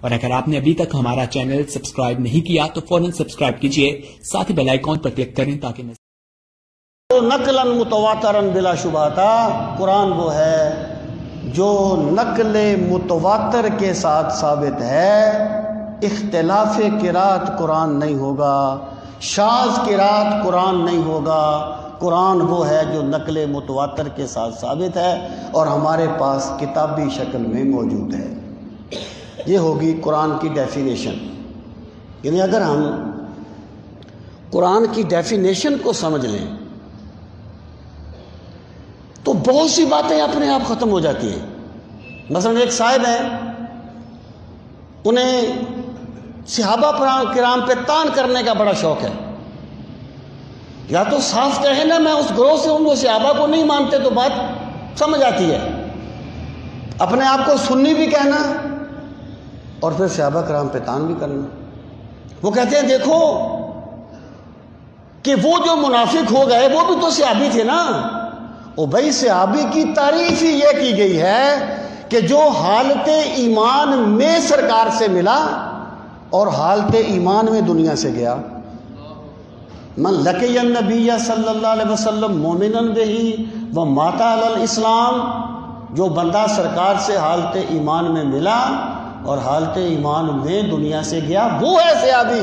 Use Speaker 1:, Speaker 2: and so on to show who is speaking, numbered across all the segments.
Speaker 1: اور اگر آپ نے ابھی تک ہمارا چینل سبسکرائب نہیں کیا تو فوراً سبسکرائب کیجئے، ساتھ ہی بیل آئیکن پر کلک کریں تاکہ
Speaker 2: نقلاً متواتراً بلا شبہ تھا۔ قرآن وہ ہے جو نقل متواتر کے ساتھ ثابت ہے۔ اختلاف قرات قرآن نہیں ہوگا، شاذ قرات قرآن نہیں ہوگا۔ قرآن وہ ہے جو نقل متواتر کے ساتھ ثابت ہے اور ہمارے پاس کتابی شکل میں موجود ہے۔ یہ ہوگی قرآن کی ڈیفینیشن۔ یعنی اگر ہم قرآن کی ڈیفینیشن کو سمجھ لیں تو بہت سی باتیں اپنے آپ ختم ہو جاتی ہیں۔ مثلا ایک صاحب ہیں، انہیں صحابہ کرام پہ طعن کرنے کا بڑا شوق ہے۔ یا تو صاف کہیں نا میں اس گروہ سے ہوں، وہ صحابہ کو نہیں مانتے، تو بات سمجھ آتی ہے۔ اپنے آپ کو سنی بھی کہنا اور پھر صحابہ کرام پہ طعن بھی کرنا۔ وہ کہتے ہیں دیکھو کہ وہ جو منافق ہو گئے وہ بھی تو صحابی تھے نا۔ او بھائی، صحابی کی تعریف ہی یہ کی گئی ہے کہ جو حالت ایمان میں سرکار سے ملا اور حالت ایمان میں دنیا سے گیا۔ من لقی النبی صلی اللہ علیہ وسلم مومنا بہ ومات علی الاسلام، جو بندہ سرکار سے حالت ایمان میں ملا اور حالت ایمان میں دنیا سے گیا وہ ہے صحابی۔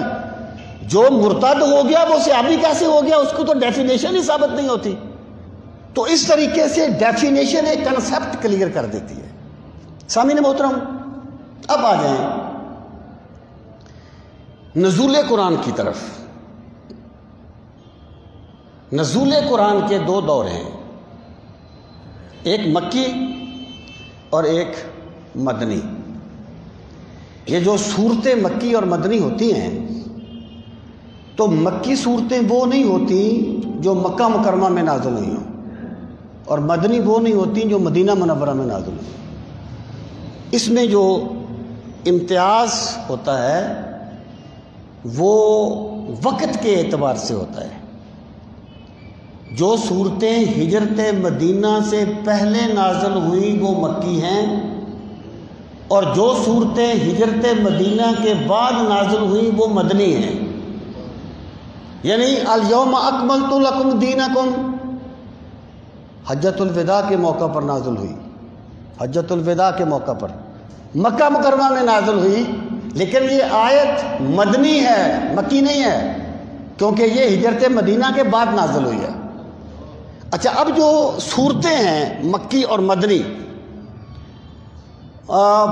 Speaker 2: جو مرتد ہو گیا وہ صحابی کیسے ہو گیا؟ اس کو تو ڈیفینیشن ہی ثابت نہیں ہوتی۔ تو اس طریقے سے ڈیفینیشن ایک کنسپٹ کلیئر کر دیتی ہے۔ سامعین محترم، اب آ جائیں نزول قرآن کی طرف۔ نزول قرآن کے دو دور ہیں، ایک مکی اور ایک مدنی۔ یہ جو صورتیں مکی اور مدنی ہوتی ہیں تو مکی صورتیں وہ نہیں ہوتی جو مکہ مکرمہ میں نازل ہوئی ہوں، اور مدنی وہ نہیں ہوتی جو مدینہ منورہ میں نازل ہوئی۔ اس میں جو امتیاز ہوتا ہے وہ وقت کے اعتبار سے ہوتا ہے۔ جو صورتیں ہجرت مدینہ سے پہلے نازل ہوئی وہ مکی ہیں، اور جو صورتیں ہجرت مدینہ کے بعد نازل ہوئی وہ مدنی ہیں۔ یعنی الیوم اکملت لکم دینکم حجۃ الوداع کے موقع پر نازل ہوئی، حجۃ الوداع کے موقع پر مکہ مکرمہ میں نازل ہوئی، لیکن یہ آیت مدنی ہے، مکی نہیں ہے، کیونکہ یہ ہجرت مدینہ کے بعد نازل ہوئی ہے۔ اچھا، اب جو صورتیں ہیں مکی اور مدنی،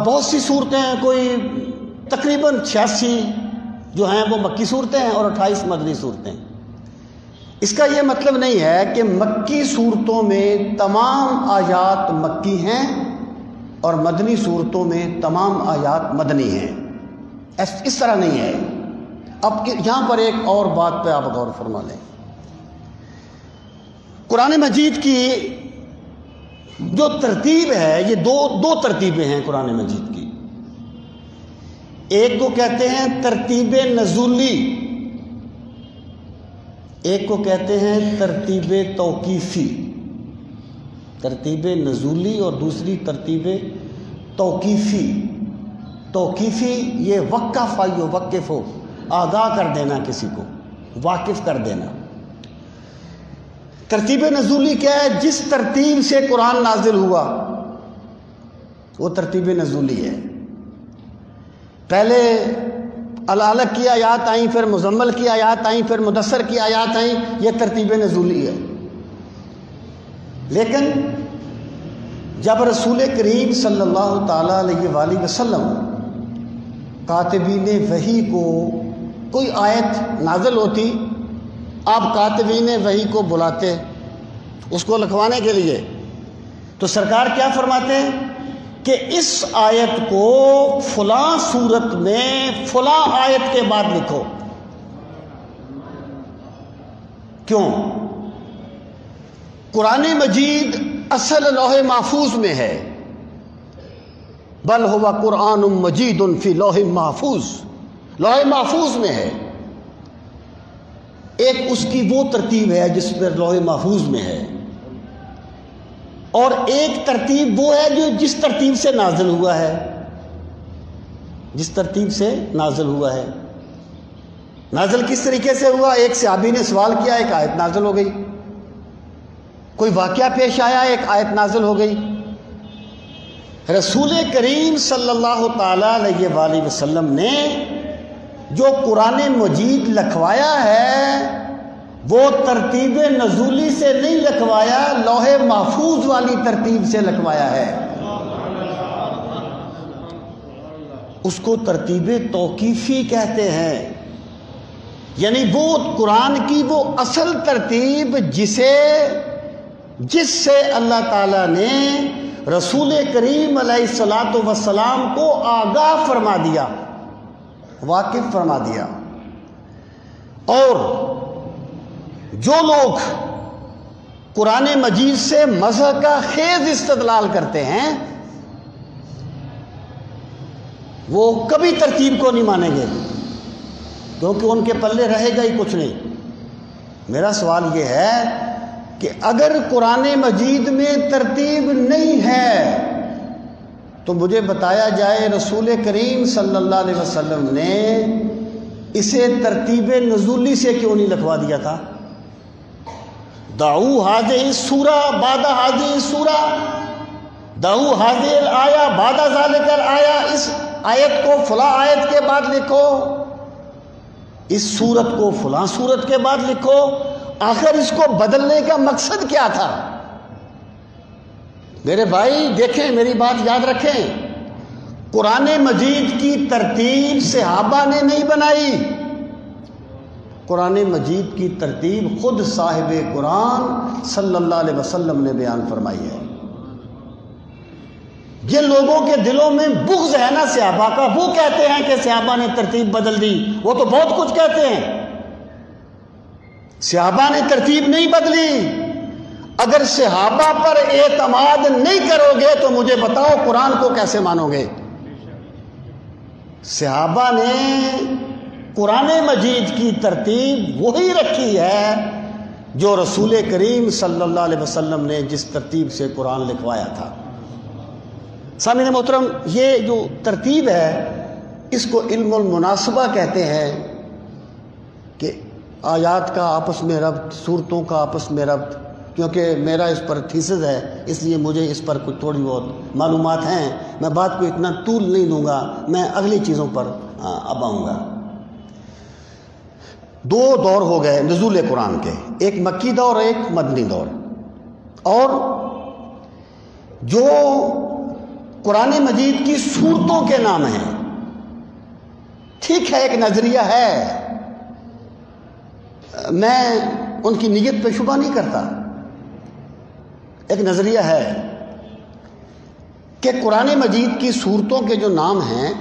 Speaker 2: بہت سی صورتیں ہیں، کوئی تقریباً 86 جو ہیں وہ مکی صورتیں ہیں اور 28 مدنی صورتیں۔ اس کا یہ مطلب نہیں ہے کہ مکی صورتوں میں تمام آیات مکی ہیں اور مدنی صورتوں میں تمام آیات مدنی ہیں، اس طرح نہیں ہے۔ اب یہاں پر ایک اور بات پہ آپ غور فرما لیں۔ قرآن مجید کی جو ترتیب ہے، یہ دو ترتیبیں ہیں قرآن مجید کی۔ ایک کو کہتے ہیں ترتیب نزولی، ایک کو کہتے ہیں ترتیب توقیفی۔ ترتیب نزولی اور دوسری ترتیب توقیفی۔ توقیفی یہ وقف وقف ہو، آگاہ کر دینا، کسی کو واقف کر دینا۔ ترتیب نزولی کیا ہے؟ جس ترتیب سے قرآن نازل ہوا وہ ترتیب نزولی ہے۔ پہلے العلق کی آیات آئیں، پھر مزمل کی آیات آئیں، پھر مدثر کی آیات آئیں، یہ ترتیب نزولی ہے۔ لیکن جب رسول کریم صلی اللہ تعالیٰ علیہ وآلہ وسلم کاتبین وحی کو کوئی آیت نازل ہوتی، آپ کاتبین وحی کو بلاتے اس کو لکھوانے کے لیے، تو سرکار کیا فرماتے ہیں کہ اس آیت کو فلاں صورت میں فلاں آیت کے بعد لکھو۔ کیوں؟ قرآن مجید اصل لوح محفوظ میں ہے، بل ہوا قرآن مجید فی لوح محفوظ، لوح محفوظ میں ہے۔ ایک اس کی وہ ترتیب ہے جس پر لوح محفوظ میں ہے، اور ایک ترتیب وہ ہے جو جس ترتیب سے نازل ہوا ہے۔ جس ترتیب سے نازل ہوا ہے۔ نازل کس طریقے سے ہوا؟ ایک صحابی نے سوال کیا، ایک آیت نازل ہو گئی۔ کوئی واقعہ پیش آیا، ایک آیت نازل ہو گئی۔ رسول کریم صلی اللہ تعالی علیہ وآلہ وسلم نے جو قرآن مجید لکھوایا ہے وہ ترتیب نزولی سے نہیں لکھوایا، لوح محفوظ والی ترتیب سے لکھوایا ہے۔ اس کو ترتیب توقیفی کہتے ہیں، یعنی وہ قرآن کی وہ اصل ترتیب جس سے اللہ تعالیٰ نے رسول کریم علیہ الصلاۃ والسلام کو آگاہ فرما دیا، واقف فرما دیا۔ اور جو لوگ قرآن مجید سے مزح کا خیز استدلال کرتے ہیں وہ کبھی ترتیب کو نہیں مانیں گے، کیونکہ ان کے پلے رہے گا ہی کچھ نہیں۔ میرا سوال یہ ہے کہ اگر قرآن مجید میں ترتیب نہیں ہے تو مجھے بتایا جائے رسول کریم صلی اللہ علیہ وسلم نے اسے ترتیب نزولی سے کیوں نہیں لکھوا دیا تھا؟ دعو ہذہ السورہ بعد ہذہ السورہ، دعو ہذہ الآیہ بعد ذالک الآیہ، اس آیت کو فلاں آیت کے بعد لکھو، اس سورت کو فلاں سورت کے بعد لکھو۔ آخر اس کو بدلنے کا مقصد کیا تھا؟ میرے بھائی دیکھیں، میری بات یاد رکھیں، قرآن مجید کی ترتیب صحابہ نے نہیں بنائی، قرآن مجید کی ترتیب خود صاحب قرآن صلی اللہ علیہ وسلم نے بیان فرمائی ہے۔ جن لوگوں کے دلوں میں بغض ہے نا صحابہ کا، وہ کہتے ہیں کہ صحابہ نے ترتیب بدل دی، وہ تو بہت کچھ کہتے ہیں۔ صحابہ نے ترتیب نہیں بدلی۔ اگر صحابہ پر اعتماد نہیں کرو گے تو مجھے بتاؤ قرآن کو کیسے مانو گے؟ صحابہ نے قرآن مجید کی ترتیب وہی رکھی ہے جو رسول کریم صلی اللہ علیہ وسلم نے جس ترتیب سے قرآن لکھوایا تھا۔ سامعین محترم، یہ جو ترتیب ہے اس کو علم المناسبہ کہتے ہیں، کہ آیات کا آپس میں ربط، صورتوں کا آپس میں ربط۔ کیونکہ میرا اس پر تھیسز ہے اس لیے مجھے اس پر کچھ تھوڑی بہت معلومات ہیں، میں بات کو اتنا طول نہیں دوں گا، میں اگلی چیزوں پر اب آؤں گا۔ دو دور ہو گئے نزول قرآن کے، ایک مکی دور اور ایک مدنی دور۔ اور جو قرآن مجید کی سورتوں کے نام ہیں، ٹھیک ہے ایک نظریہ ہے، میں ان کی نیت پہ شبہ نہیں کرتا، ایک نظریہ ہے کہ قرآن مجید کی سورتوں کے جو نام ہیں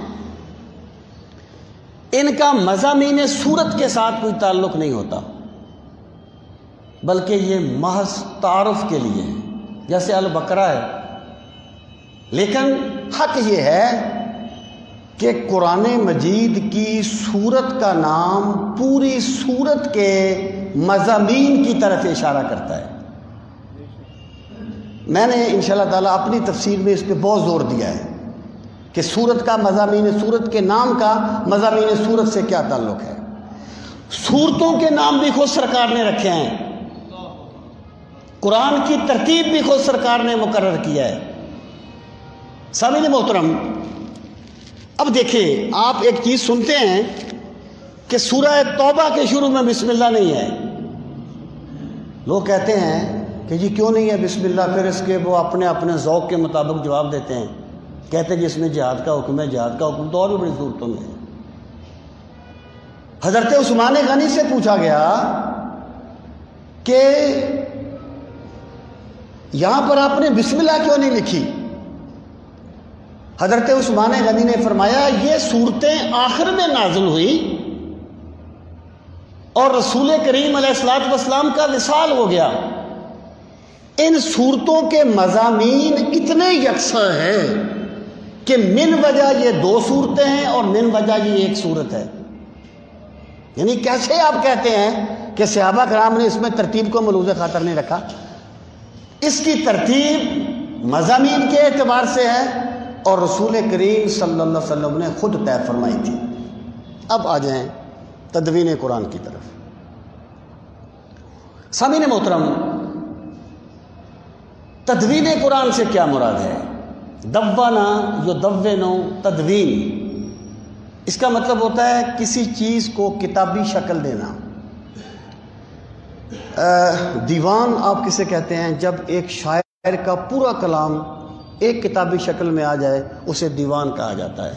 Speaker 2: ان کا مضامین سورت کے ساتھ کوئی تعلق نہیں ہوتا، بلکہ یہ محض تعارف کے لیے ہے، جیسے البقرہ ہے۔ لیکن حق یہ ہے کہ قرآن مجید کی سورت کا نام پوری سورت کے مضامین کی طرف اشارہ کرتا ہے۔ میں نے انشاءاللہ تعالیٰ اپنی تفسیر میں اس پہ بہت زور دیا ہے کہ سورت کا مضامین سورت کے نام کا مضامین سورت سے کیا تعلق ہے۔ سورتوں کے نام بھی خود سرکار نے رکھے ہیں، قرآن کی ترتیب بھی خود سرکار نے مقرر کیا ہے۔ سامعین محترم، اب دیکھیں، آپ ایک چیز سنتے ہیں کہ سورہ توبہ کے شروع میں بسم اللہ نہیں ہے۔ لوگ کہتے ہیں کہ جی کیوں نہیں ہے بسم اللہ، پھر اس کے وہ اپنے اپنے ذوق کے مطابق جواب دیتے ہیں، کہتے ہیں جس میں جہاد کا حکم ہے، جہاد کا حکم تو اور بھی بڑی صورتوں میں ہے۔ حضرت عثمان غنی سے پوچھا گیا کہ یہاں پر آپ نے بسم اللہ کیوں نہیں لکھی؟ حضرت عثمان غنی نے فرمایا یہ صورتیں آخر میں نازل ہوئی اور رسول کریم علیہ الصلوۃ والسلام کا وصال ہو گیا، ان صورتوں کے مضامین اتنے یکساں ہیں کہ من وجہ یہ دو صورتیں ہیں اور من وجہ یہ ایک صورت ہے۔ یعنی کیسے آپ کہتے ہیں کہ صحابہ کرام نے اس میں ترتیب کو ملوز خاطر نہیں رکھا؟ اس کی ترتیب مضامین کے اعتبار سے ہے، اور رسول کریم صلی اللہ علیہ وسلم نے خود طے فرمائی تھی۔ اب آ جائیں تدوین قرآن کی طرف۔ سامعین محترم، تدوین قرآن سے کیا مراد ہے؟ دوانا یدونو تدوین، اس کا مطلب ہوتا ہے کسی چیز کو کتابی شکل دینا۔ دیوان آپ کسے کہتے ہیں؟ جب ایک شاعر کا پورا کلام ایک کتابی شکل میں آ جائے اسے دیوان کہا جاتا ہے۔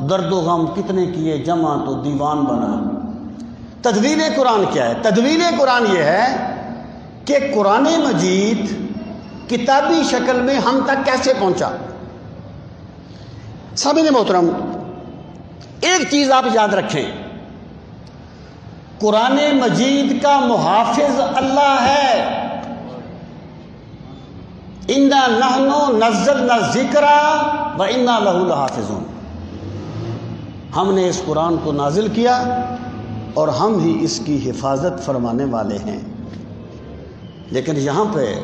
Speaker 2: درد و غم کتنے کیے جمع تو دیوان بنا۔ تدوین قرآن کیا ہے؟ تدوین قرآن یہ ہے کہ قرآن مجید کتابی شکل میں ہم تک کیسے پہنچا۔ سامعین محترم، ایک چیز آپ یاد رکھیں، قرآن مجید کا محافظ اللہ ہے۔ اِنَّا نَحْنُ نَزَّلْنَا الذِّكْرَ وَإِنَّا لَهُ لَحَافِظُونَ، ہم نے اس قرآن کو نازل کیا اور ہم ہی اس کی حفاظت فرمانے والے ہیں۔ لیکن یہاں پہ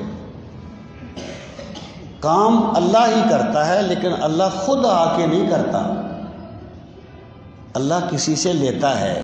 Speaker 2: کام اللہ ہی کرتا ہے، لیکن اللہ خود آ کے نہیں کرتا، اللہ کسی سے لیتا ہے۔